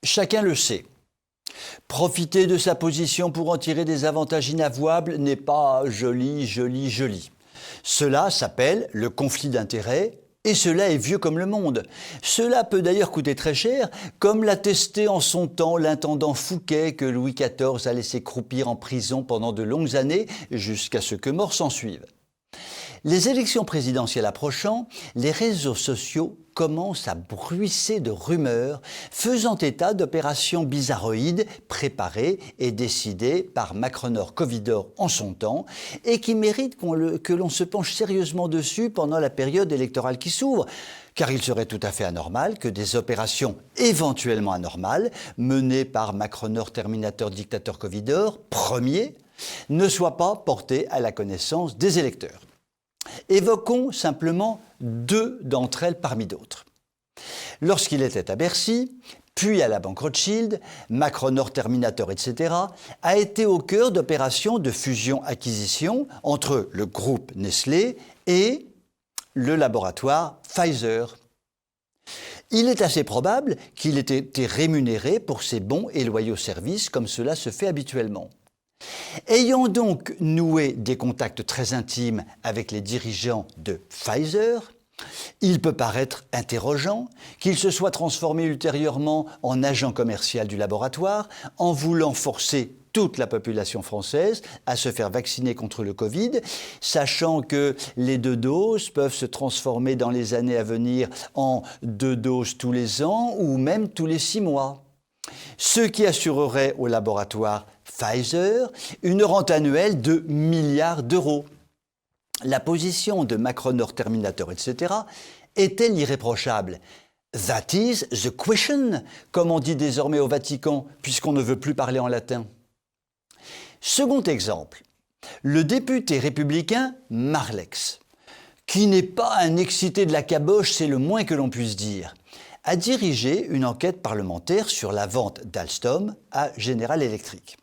Chacun le sait. Profiter de sa position pour en tirer des avantages inavouables n'est pas joli. Cela s'appelle le conflit d'intérêts et cela est vieux comme le monde. Cela peut d'ailleurs coûter très cher, comme l'a testé en son temps l'intendant Fouquet que Louis XIV a laissé croupir en prison pendant de longues années jusqu'à ce que mort s'ensuive. Les élections présidentielles approchant, les réseaux sociaux commencent à bruisser de rumeurs faisant état d'opérations bizarroïdes préparées et décidées par Macronor Covidor en son temps et qui méritent que l'on se penche sérieusement dessus pendant la période électorale qui s'ouvre. Car il serait tout à fait anormal que des opérations éventuellement anormales menées par Macronor Terminator Dictator Covidor, premier, ne soient pas portées à la connaissance des électeurs. Évoquons simplement deux d'entre elles parmi d'autres. Lorsqu'il était à Bercy, puis à la Banque Rothschild, Macronor Terminator, etc., a été au cœur d'opérations de fusion-acquisition entre le groupe Nestlé et le laboratoire Pfizer. Il est assez probable qu'il ait été rémunéré pour ses bons et loyaux services comme cela se fait habituellement. Ayant donc noué des contacts très intimes avec les dirigeants de Pfizer, il peut paraître interrogeant qu'il se soit transformé ultérieurement en agent commercial du laboratoire en voulant forcer toute la population française à se faire vacciner contre le Covid, sachant que les 2 doses peuvent se transformer dans les années à venir en 2 doses tous les ans ou même tous les 6 mois. Ce qui assurerait au laboratoire Pfizer une rente annuelle de milliards d'euros. La position de Macronor Terminator, etc. est-elle irréprochable? That is the question, comme on dit désormais au Vatican, puisqu'on ne veut plus parler en latin. Second exemple, le député républicain Marlex, qui n'est pas un excité de la caboche, c'est le moins que l'on puisse dire, a dirigé une enquête parlementaire sur la vente d'Alstom à General Electric.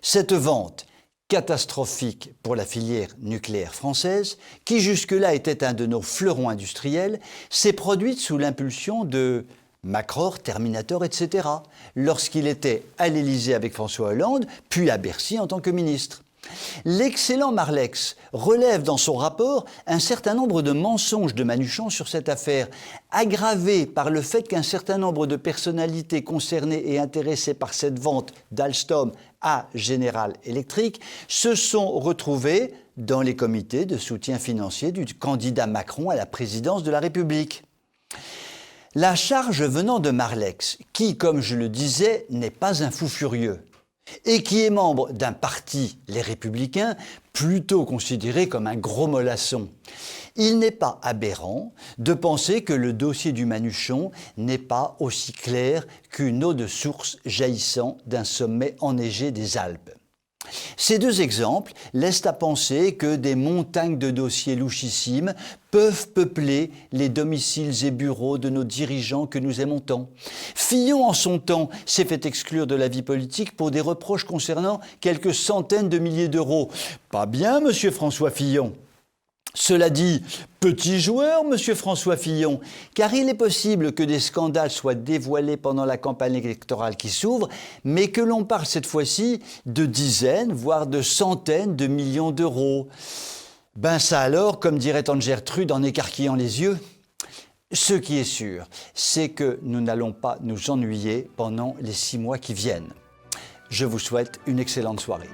Cette vente, catastrophique pour la filière nucléaire française, qui jusque-là était un de nos fleurons industriels, s'est produite sous l'impulsion de Macron, Terminator, etc., lorsqu'il était à l'Élysée avec François Hollande, puis à Bercy en tant que ministre. L'excellent Marlex relève dans son rapport un certain nombre de mensonges de Manuchon sur cette affaire, aggravés par le fait qu'un certain nombre de personnalités concernées et intéressées par cette vente d'Alstom à General Electric se sont retrouvées dans les comités de soutien financier du candidat Macron à la présidence de la République. La charge venant de Marlex, qui, comme je le disais, n'est pas un fou furieux, et qui est membre d'un parti, les Républicains, plutôt considéré comme un gros mollasson. Il n'est pas aberrant de penser que le dossier du Manuchon n'est pas aussi clair qu'une eau de source jaillissant d'un sommet enneigé des Alpes. Ces deux exemples laissent à penser que des montagnes de dossiers louchissimes peuvent peupler les domiciles et bureaux de nos dirigeants que nous aimons tant. Fillon, en son temps, s'est fait exclure de la vie politique pour des reproches concernant quelques centaines de milliers d'euros. Pas bien, monsieur François Fillon. Cela dit, petit joueur, monsieur François Fillon, car il est possible que des scandales soient dévoilés pendant la campagne électorale qui s'ouvre, mais que l'on parle cette fois-ci de dizaines, voire de centaines de millions d'euros. Ben ça alors, comme dirait Tante Gertrude en écarquillant les yeux. Ce qui est sûr, c'est que nous n'allons pas nous ennuyer pendant les 6 mois qui viennent. Je vous souhaite une excellente soirée.